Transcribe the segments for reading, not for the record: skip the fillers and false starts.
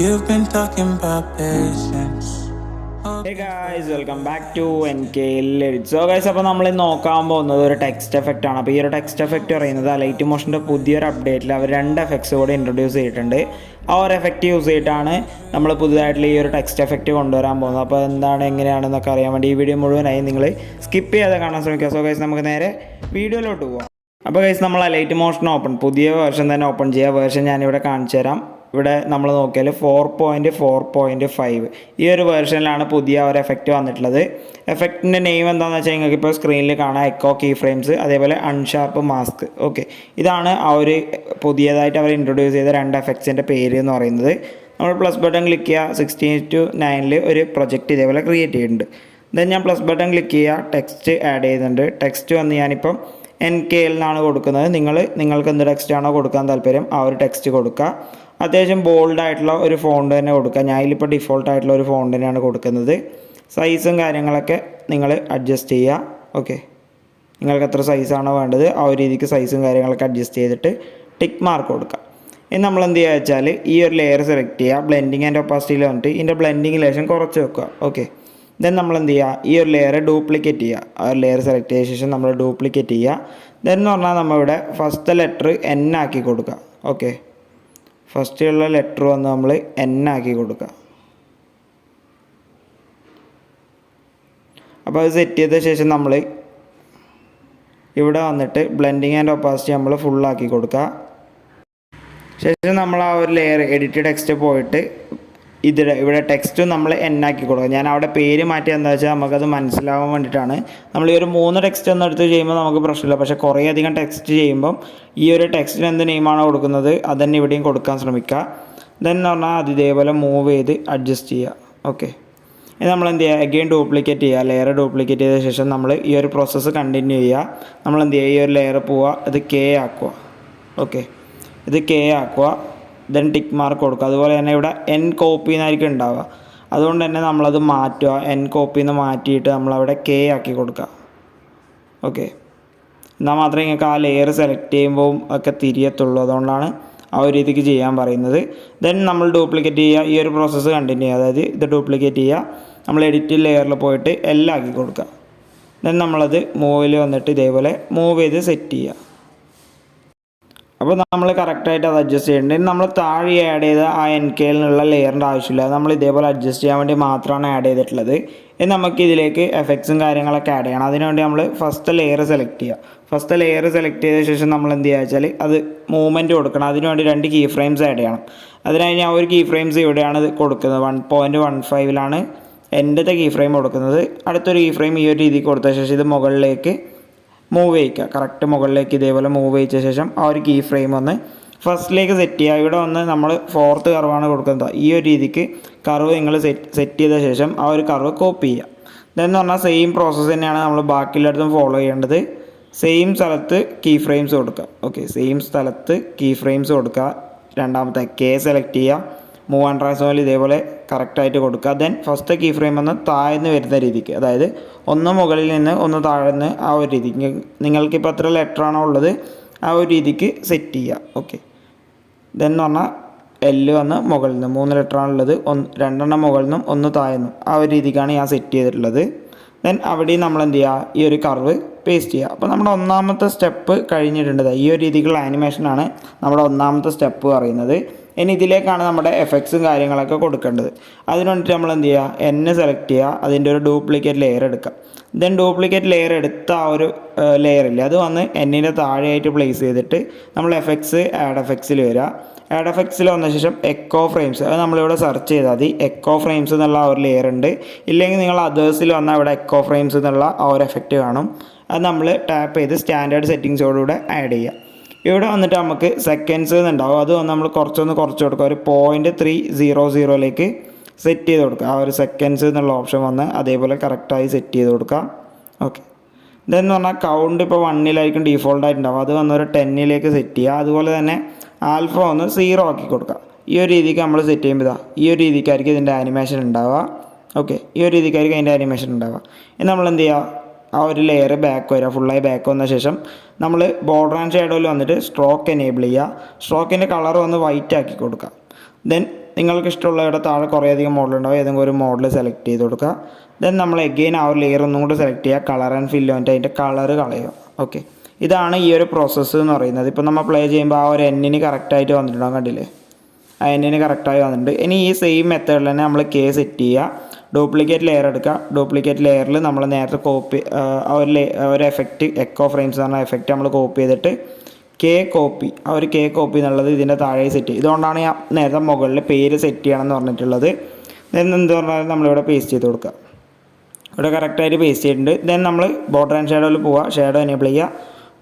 You've been talking about patience. Hey guys, welcome back to NKL EDITS. So guys, അപ്പോൾ നമ്മൾ നോക്കാൻ പോകുന്നത് ഒരു ടെക്സ്റ്റ് എഫക്റ്റ് ആണ്. അപ്പോൾ ഈ ഒരു ടെക്സ്റ്റ് എഫക്റ്റ് പറയുന്നത് ലൈറ്റ് മോഷൻ്റെ പുതിയൊരു അപ്ഡേറ്റിൽ അവർ 2 എഫക്ട്സ് കൂടി ഇൻട്രൊഡ്യൂസ് ചെയ്തിട്ടുണ്ട്. ആ ഒരു എഫക്റ്റ് യൂസ് ചെയ്തിട്ടാണ് നമ്മൾ പുതുതായിട്ടുള്ള ഈ ഒരു ടെക്സ്റ്റ് എഫക്റ്റ് കൊണ്ടുവരാൻ പോകുന്നത്. അപ്പോൾ എന്താണ് എങ്ങനെയാണെന്നൊക്കെ അറിയാൻ വേണ്ടി ഈ വീഡിയോ മുഴുവനായി നിങ്ങൾ സ്കിപ്പ് ചെയ്യാതെ കാണാൻ ശ്രമിക്കുക. സോ ഗൈസ്, നമുക്ക് നേരെ വീഡിയോയിലോട്ട് പോകാം. അപ്പോൾ ഗൈസ്, നമ്മൾ ലൈറ്റ് മോഷൻ പുതിയ വേർഷൻ തന്നെ ഓപ്പൺ ചെയ്യുക. വേർഷൻ ഞാനിവിടെ കാണിച്ചു തരാം. ഇവിടെ നമ്മൾ നോക്കിയാൽ 4.4.5 ഈ ഒരു വേർഷനിലാണ് പുതിയ ഒരു എഫക്റ്റ് വന്നിട്ടുള്ളത്. എഫക്റ്റിൻ്റെ നെയിം എന്താണെന്ന് വെച്ചാൽ നിങ്ങൾക്ക് ഇപ്പോൾ സ്ക്രീനിൽ കാണാം, എക്കോ കീ ഫ്രെയിംസ്, അതേപോലെ അൺഷാർപ്പ് മാസ്ക്. ഓക്കെ, ഇതാണ് ആ ഒരു പുതിയതായിട്ട് അവർ ഇൻട്രൊഡ്യൂസ് ചെയ്ത 2 എഫക്ട്സിൻ്റെ പേര് എന്ന് പറയുന്നത്. നമ്മൾ പ്ലസ് ബട്ടൺ ക്ലിക്ക് ചെയ്യുക, 16:9 ഒരു പ്രൊജക്റ്റ് ഇതേപോലെ ക്രിയേറ്റ് ചെയ്യുന്നുണ്ട്. ദെൻ ഞാൻ പ്ലസ് ബട്ടൺ ക്ലിക്ക് ചെയ്യുക, ടെക്സ്റ്റ് ആഡ് ചെയ്യുന്നുണ്ട്. ടെക്സ്റ്റ് വന്ന് ഞാനിപ്പം NKL എന്നാണ് കൊടുക്കുന്നത്. നിങ്ങൾക്ക് എന്ത് ടെക്സ്റ്റ് ആണോ കൊടുക്കാൻ താല്പര്യം ആ ഒരു ടെക്സ്റ്റ് കൊടുക്കുക. അത്യാവശ്യം ബോൾഡായിട്ടുള്ള ഒരു ഫോണ്ട് തന്നെ കൊടുക്കുക. ഞാൻ ഇതിലിപ്പോൾ ഡിഫോൾട്ടായിട്ടുള്ള ഒരു ഫോണ്ട് തന്നെയാണ് കൊടുക്കുന്നത്. സൈസും കാര്യങ്ങളൊക്കെ നിങ്ങൾ അഡ്ജസ്റ്റ് ചെയ്യുക. ഓക്കെ, നിങ്ങൾക്ക് എത്ര സൈസാണോ വേണ്ടത് ആ ഒരു രീതിക്ക് സൈസും കാര്യങ്ങളൊക്കെ അഡ്ജസ്റ്റ് ചെയ്തിട്ട് ടിക്ക് മാർക്ക് കൊടുക്കുക. ഇനി നമ്മൾ എന്ത് ചെയ്യുക വെച്ചാൽ ഈ ഒരു ലെയർ സെലക്ട് ചെയ്യുക, ബ്ലെൻഡിങ് ആൻഡ് ഒപ്പാസിറ്റിയിൽ വന്നിട്ട് ഇതിൻ്റെ ബ്ലെൻഡിങ് ലേശം കുറച്ച് വെക്കുക. ഓക്കെ, ദെൻ നമ്മൾ എന്ത് ചെയ്യുക, ഈ ഒരു ലെയർ ഡ്യൂപ്ലിക്കേറ്റ് ചെയ്യുക. ആ ഒരു ലെയർ സെലക്ട് ചെയ്ത ശേഷം നമ്മൾ ഡ്യൂപ്ലിക്കേറ്റ് ചെയ്യുക. ദെൻ എന്ന് പറഞ്ഞാൽ നമ്മളിവിടെ ഫസ്റ്റ് ലെറ്റർ N ആക്കി കൊടുക്കുക. ഓക്കെ, ഫസ്റ്റുള്ള ലെറ്റർ വന്ന് നമ്മൾ N ആക്കി കൊടുക്കുക. അപ്പോൾ അത് സെറ്റ് ചെയ്ത ശേഷം നമ്മൾ ഇവിടെ വന്നിട്ട് ബ്ലെൻഡിങ് ആൻഡ് ഒപ്പാസിറ്റി നമ്മൾ ഫുള്ളാക്കി കൊടുക്കുക. ശേഷം നമ്മൾ ആ ഒരു ലെയർ എഡിറ്റ് ടെക്സ്റ്റ് പോയിട്ട് ഇവിടെ ടെക്സ്റ്റും നമ്മൾ N ആക്കി കൊടുക്കുക. ഞാൻ അവിടെ പേര് മാറ്റി എന്താ വെച്ചാൽ നമുക്കത് മനസ്സിലാവാൻ വേണ്ടിയിട്ടാണ്. നമ്മൾ ഈ ഒരു 3 ടെക്സ്റ്റ് ഒന്നും എടുത്ത് ചെയ്യുമ്പോൾ നമുക്ക് പ്രശ്നമില്ല. പക്ഷേ കുറേ അധികം ടെക്സ്റ്റ് ചെയ്യുമ്പം ഈ ഒരു ടെക്സ്റ്റിന് എന്ത് നെയിമാണോ കൊടുക്കുന്നത് അതന്നെ ഇവിടെയും കൊടുക്കാൻ ശ്രമിക്കുക. ദെൻ എന്ന് പറഞ്ഞാൽ അത് ഇതേപോലെ മൂവ് ചെയ്ത് അഡ്ജസ്റ്റ് ചെയ്യുക. ഓക്കെ, ഇനി നമ്മൾ എന്ത് ചെയ്യുക, അഗെയിൻ ഡ്യൂപ്ലിക്കേറ്റ് ചെയ്യുക. ലെയർ ഡ്യൂപ്ലിക്കേറ്റ് ചെയ്ത ശേഷം നമ്മൾ ഈ ഒരു പ്രോസസ്സ് കണ്ടിന്യൂ ചെയ്യുക. നമ്മൾ എന്ത് ചെയ്യുക, ഈ ഒരു ലെയർ പോവുക, ഇത് K ആക്കുക. ഓക്കെ, ഇത് K ആക്കുക. ദെൻ ടിക്ക് മാർക്ക് കൊടുക്കുക. അതുപോലെ തന്നെ ഇവിടെ N കോപ്പി എന്നായിരിക്കും ഉണ്ടാവുക. അതുകൊണ്ട് തന്നെ നമ്മളത് മാറ്റുക. N കോപ്പിയിൽ നിന്ന് മാറ്റിയിട്ട് നമ്മളവിടെ K ആക്കി കൊടുക്കുക. ഓക്കെ, എന്നാൽ മാത്രമേ നിങ്ങൾക്ക് ആ ലെയർ സെലക്ട് ചെയ്യുമ്പോൾ ഒക്കെ തിരിയത്തുള്ളൂ. അതുകൊണ്ടാണ് ആ ഒരു രീതിക്ക് ചെയ്യാൻ പറയുന്നത്. ദെൻ നമ്മൾ ഡ്യൂപ്ലിക്കേറ്റ് ചെയ്യുക. ഈ ഒരു പ്രോസസ്സ് കണ്ടിന്യൂ ചെയ്യുക. അതായത് ഇത് ഡ്യൂപ്ലിക്കേറ്റ് ചെയ്യുക, നമ്മൾ എഡിറ്റ് ലെയറിൽ പോയിട്ട് എല്ലാം ആക്കി കൊടുക്കുക. ദെൻ നമ്മളത് മൂവിൽ വന്നിട്ട് ഇതേപോലെ മൂവ് ചെയ്ത് സെറ്റ് ചെയ്യുക. അപ്പോൾ നമ്മൾ കറക്റ്റായിട്ട് അത് അഡ്ജസ്റ്റ് ചെയ്യേണ്ടത്. നമ്മൾ താഴെ ആഡ് ചെയ്ത ആ NKLനുള്ള ലെയറിൻ്റെ ആവശ്യമില്ല. നമ്മൾ ഇതേപോലെ അഡ്ജസ്റ്റ് ചെയ്യാൻ വേണ്ടി മാത്രമാണ് ആഡ് ചെയ്തിട്ടുള്ളത്. ഇനി നമുക്ക് ഇതിലേക്ക് എഫക്ട്സും കാര്യങ്ങളൊക്കെ ആഡ് ചെയ്യണം. അതിനുവേണ്ടി നമ്മൾ ഫസ്റ്റ് ലെയർ സെലക്ട് ചെയ്യുക. ഫസ്റ്റ് ലെയർ സെലക്ട് ചെയ്ത ശേഷം നമ്മൾ എന്ത് ചെയ്യുക വെച്ചാൽ അത് മൂവ്മെൻറ്റ് കൊടുക്കണം. അതിനുവേണ്ടി 2 കീ ഫ്രെയിംസ് ആഡ് ചെയ്യണം. അതിനായി ഞാൻ ഒരു കീ ഫ്രെയിംസ് ഇവിടെയാണ് കൊടുക്കുന്നത്. 1.15 എൻ്റെ കീ ഫ്രെയിം കൊടുക്കുന്നത്. അടുത്തൊരു കീ ഫ്രെയിം ഈ ഒരു രീതിക്ക് കൊടുത്ത ശേഷം ഇത് മുകളിലേക്ക് മൂവ് ചെയ്യിക്കുക. കറക്റ്റ് മുകളിലേക്ക് ഇതേപോലെ മൂവ് ചെയ്യിച്ച ശേഷം ആ ഒരു കീ ഫ്രെയിം ഒന്ന് ഫസ്റ്റിലേക്ക് സെറ്റ് ചെയ്യുക. ഇവിടെ വന്ന് നമ്മൾ 4th കർവാണ് കൊടുക്കുന്നത്. ഈ ഒരു രീതിക്ക് കർവ് നിങ്ങൾ സെറ്റ് ചെയ്ത ശേഷം ആ ഒരു കർവ് കോപ്പി ചെയ്യുക. ഇതെന്ന് പറഞ്ഞാൽ സെയിം പ്രോസസ്സ് തന്നെയാണ് നമ്മൾ ബാക്കിയുള്ളടത്തും ഫോളോ ചെയ്യേണ്ടത്. സെയിം സ്ഥലത്ത് കീ ഫ്രെയിംസ് കൊടുക്കുക. ഓക്കെ, സെയിം സ്ഥലത്ത് കീ ഫ്രെയിംസ് കൊടുക്കുക. രണ്ടാമത്തെ K സെലക്ട് ചെയ്യുക, മൂവ് ആൻഡ് ട്രാൻസ്ഫോമിൽ ഇതേപോലെ കറക്റ്റായിട്ട് കൊടുക്കുക. ദെൻ ഫസ്റ്റ് കീ ഫ്രെയിം ഒന്ന് താഴ്ന്ന് വരുന്ന രീതിക്ക്, അതായത് ഒന്ന് മുകളിൽ നിന്ന് ഒന്ന് താഴ്ന്ന് ആ ഒരു രീതിക്ക് നിങ്ങൾക്കിപ്പോൾ എത്ര ലെറ്റർ ആണോ ഉള്ളത് ആ ഒരു രീതിക്ക് സെറ്റ് ചെയ്യുക. ഓക്കെ, ദെൻ എന്ന് പറഞ്ഞാൽ L വന്ന് മുകളിൽ നിന്ന് 3 ലെറ്ററാണുള്ളത്, 2 മുകളിൽ നിന്നും 1 താഴ്ന്നും ആ ഒരു രീതിക്കാണ് ഞാൻ സെറ്റ് ചെയ്തിട്ടുള്ളത്. ദെൻ അവിടെയും നമ്മൾ എന്ത് ചെയ്യുക, ഈ ഒരു കർവ് പേസ്റ്റ് ചെയ്യുക. അപ്പോൾ നമ്മുടെ ഒന്നാമത്തെ സ്റ്റെപ്പ് കഴിഞ്ഞിട്ടുണ്ട്. ഈ ഒരു രീതിക്കുള്ള ആനിമേഷനാണ് നമ്മുടെ ഒന്നാമത്തെ സ്റ്റെപ്പ് പറയുന്നത്. ഇനി ഇതിലേക്കാണ് നമ്മുടെ എഫക്ട്സും കാര്യങ്ങളൊക്കെ കൊടുക്കേണ്ടത്. അതിന് വേണ്ടിയിട്ട് നമ്മൾ എന്ത് ചെയ്യുക, N സെലക്ട് ചെയ്യുക, അതിൻ്റെ ഒരു ഡ്യൂപ്ലിക്കേറ്റ് ലെയർ എടുക്കുക. ദെൻ ഡ്യൂപ്ലിക്കേറ്റ് ലെയർ എടുത്ത ആ ഒരു ലെയറില്ലേ അത് വന്ന് Nൻ്റെ താഴെയായിട്ട് പ്ലേസ് ചെയ്തിട്ട് നമ്മൾ എഫക്ട്സ് ആഡ് എഫക്ട്സിൽ വരിക. ആഡ് എഫക്ട്സിൽ വന്ന ശേഷം എക്കോ ഫ്രെയിംസ്, അത് നമ്മളിവിടെ സെർച്ച് ചെയ്താൽ മതി. എക്കോ ഫ്രെയിംസ് എന്നുള്ള ആ ഒരു ലെയർ ഉണ്ട്. ഇല്ലെങ്കിൽ നിങ്ങൾ അതേഴ്സിൽ വന്നാൽ ഇവിടെ എക്കോ ഫ്രെയിംസ് എന്നുള്ള ആ ഒരു എഫക്റ്റ് കാണും. അത് നമ്മൾ ടാപ്പ് ചെയ്ത് സ്റ്റാൻഡേർഡ് സെറ്റിങ്സോടുകൂടെ ആഡ് ചെയ്യുക. ഇവിടെ വന്നിട്ട് നമുക്ക് സെക്കൻഡ്സ് എന്നുണ്ടാവും. അത് വന്ന് നമ്മൾ കുറച്ച് കൊടുക്കുക. ഒരു 0.300 സെറ്റ് ചെയ്ത് കൊടുക്കുക. ആ ഒരു സെക്കൻഡ്സ് എന്നുള്ള ഓപ്ഷൻ വന്ന് അതേപോലെ കറക്റ്റായി സെറ്റ് ചെയ്ത് കൊടുക്കുക. ഓക്കെ, ഇതെന്ന് പറഞ്ഞാൽ കൗണ്ട് ഇപ്പോൾ 1 ഡീഫോൾട്ടായിട്ടുണ്ടാവും. അത് വന്ന് ഒരു 10 സെറ്റ് ചെയ്യുക. അതുപോലെ തന്നെ ആൽഫ ഒന്ന് 0 ആക്കി കൊടുക്കുക. ഈ ഒരു രീതിക്ക് നമ്മൾ സെറ്റ് ചെയ്യുമ്പോൾ ഈ ഒരു രീതിക്കായിരിക്കും ഇതിൻ്റെ ആനിമേഷൻ ഉണ്ടാവുക. ഓക്കെ, ഈ ഒരു രീതിക്കായിരിക്കും അതിൻ്റെ ആനിമേഷൻ ഉണ്ടാവുക. ഇനി നമ്മൾ എന്ത് ചെയ്യുക, ആ ഒരു ലെയർ ബാക്ക് വരിക, ഫുള്ളായി ബാക്ക് വന്ന ശേഷം നമ്മൾ ബോർഡർ ആൻഡ് ഷാഡോയിൽ വന്നിട്ട് സ്ട്രോക്ക് എനേബിൾ ചെയ്യുക. സ്ട്രോക്കിൻ്റെ കളർ ഒന്ന് വൈറ്റ് ആക്കി കൊടുക്കുക. ദെൻ നിങ്ങൾക്ക് ഇഷ്ടമുള്ള ഇവിടെ താഴെ കുറേയധികം മോഡൽ ഉണ്ടാവും, ഏതെങ്കിലും ഒരു മോഡൽ സെലക്ട് ചെയ്ത് കൊടുക്കുക. ദെൻ നമ്മൾ എഗെയിൻ ആ ഒരു ലെയർ ഒന്നും കൂടി സെലക്ട് ചെയ്യുക, കളർ ആൻഡ് ഫില്ല് വന്നിട്ട് അതിൻ്റെ കളർ കളയുക. ഓക്കെ, ഇതാണ് ഈ ഒരു പ്രോസസ്സ് എന്ന് പറയുന്നത്. ഇപ്പോൾ നമ്മൾ പ്ലേ ചെയ്യുമ്പോൾ ആ ഒരു എന്നിന് കറക്റ്റായിട്ട് വന്നിട്ടുണ്ടാകും, കണ്ടില്ലേ? ആ എന്നിന് കറക്റ്റായി വന്നിട്ടുണ്ട്. ഇനി ഈ സെയിം മെത്തേഡിൽ തന്നെ നമ്മൾ കെ സെറ്റ് ചെയ്യുക, ഡ്യൂപ്ലിക്കേറ്റ് ലെയർ എടുക്കുക. ഡ്യൂപ്ലിക്കേറ്റ് ലെയറിൽ നമ്മൾ നേരത്തെ കോപ്പി ഒരു എഫക്റ്റ് എക്കോ ഫ്രെയിംസ് എന്ന് പറഞ്ഞ എഫക്റ്റ് നമ്മൾ കോപ്പി ചെയ്തിട്ട് കെ കോപ്പി, ആ ഒരു കെ കോപ്പി എന്നുള്ളത് ഇതിൻ്റെ താഴെ സെറ്റ് ചെയ്യും. ഇതുകൊണ്ടാണ് ഞാൻ നേരത്തെ മുകളിൽ പേര് സെറ്റ് ചെയ്യണം എന്ന് പറഞ്ഞിട്ടുള്ളത്. ദെൻ എന്ത് പറഞ്ഞാൽ നമ്മളിവിടെ പേസ്റ്റ് ചെയ്ത് കൊടുക്കുക. ഇവിടെ കറക്റ്റായിട്ട് പേസ്റ്റ് ചെയ്തിട്ടുണ്ട്. ദെൻ നമ്മൾ ബോർഡർ ആൻഡ് ഷാഡോയിൽ പോവുക, ഷാഡോ എനേബിൾ ചെയ്യുക,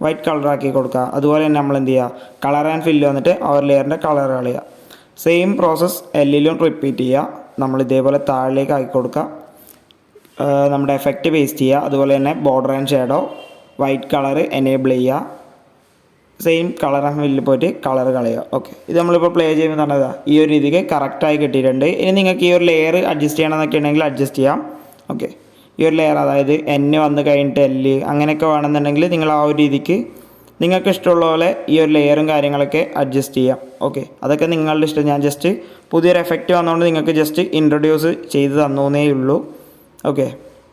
വൈറ്റ് കളറാക്കി കൊടുക്കുക. അതുപോലെ തന്നെ നമ്മൾ എന്ത് ചെയ്യുക, കളർ ആൻഡ് ഫില്ല് വന്നിട്ട് ആ ഒരു ലെയറിൻ്റെ കളർ കളയുക. സെയിം പ്രോസസ്സ് എല്ലിലും റിപ്പീറ്റ് ചെയ്യുക. നമ്മൾ ഇതേപോലെ താഴേക്ക് ആക്കി കൊടുക്കുക, നമ്മുടെ എഫക്റ്റ് പേസ്റ്റ് ചെയ്യുക. അതുപോലെ തന്നെ border and shadow white colour enable ചെയ്യുക, സെയിം കളർ ആൻഡ് ഫില്ലിൽ പോയിട്ട് കളർ കളയുക. ഓക്കെ, ഇത് നമ്മളിപ്പോൾ പ്ലേ ചെയ്യുമ്പോൾ പറഞ്ഞതാ ഈ ഒരു രീതിക്ക് കറക്റ്റായി കിട്ടിയിട്ടുണ്ട്. ഇനി നിങ്ങൾക്ക് ഈ ഒരു ലെയർ അഡ്ജസ്റ്റ് ചെയ്യണമെന്നൊക്കെ ഉണ്ടെങ്കിൽ അഡ്ജസ്റ്റ് ചെയ്യാം. ഓക്കെ, ഈ ഒരു ലെയർ അതായത് എൻ വന്ന് കഴിഞ്ഞിട്ട് എല്ല് അങ്ങനെയൊക്കെ വേണമെന്നുണ്ടെങ്കിൽ നിങ്ങൾ ആ ഒരു രീതിക്ക് നിങ്ങൾക്ക് ഇഷ്ടമുള്ള പോലെ ഈ ഒരു ലെയറും കാര്യങ്ങളൊക്കെ അഡ്ജസ്റ്റ് ചെയ്യാം. ഓക്കെ, അതൊക്കെ നിങ്ങളുടെ ഇഷ്ടം. ഞാൻ ജസ്റ്റ് പുതിയൊരു എഫക്റ്റ് വന്നുകൊണ്ട് നിങ്ങൾക്ക് ജസ്റ്റ് ഇൻട്രൊഡ്യൂസ് ചെയ്ത് തന്നേ ഉള്ളൂ. ഓക്കെ,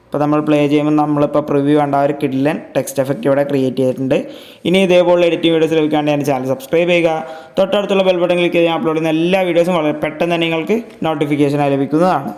ഇപ്പോൾ നമ്മൾ പ്ലേ ചെയ്യുമ്പോൾ നമ്മളിപ്പോൾ പ്രിവ്യൂ കണ്ട ആ ഒരു കിഡിലൻ ടെക്സ്റ്റ് എഫക്റ്റ് ഇവിടെ ക്രിയേറ്റ് ചെയ്തിട്ടുണ്ട്. ഇനി ഇതേപോലെ എഡിറ്റിംഗ് വീഡിയോസ് ലഭിക്കാണ്ട് എൻ്റെ ചാനൽ സബ്സ്ക്രൈബ് ചെയ്യുക. തൊട്ടടുത്തുള്ള ബെൽ ബട്ടൺ ക്ലിക്ക് ചെയ്ത് ഞാൻ അപ്ലോഡ് ചെയ്യുന്ന എല്ലാ വീഡിയോസും വളരെ പെട്ടെന്ന് തന്നെ നിങ്ങൾക്ക് നോട്ടിഫിക്കേഷനായി ലഭിക്കുന്നതാണ്.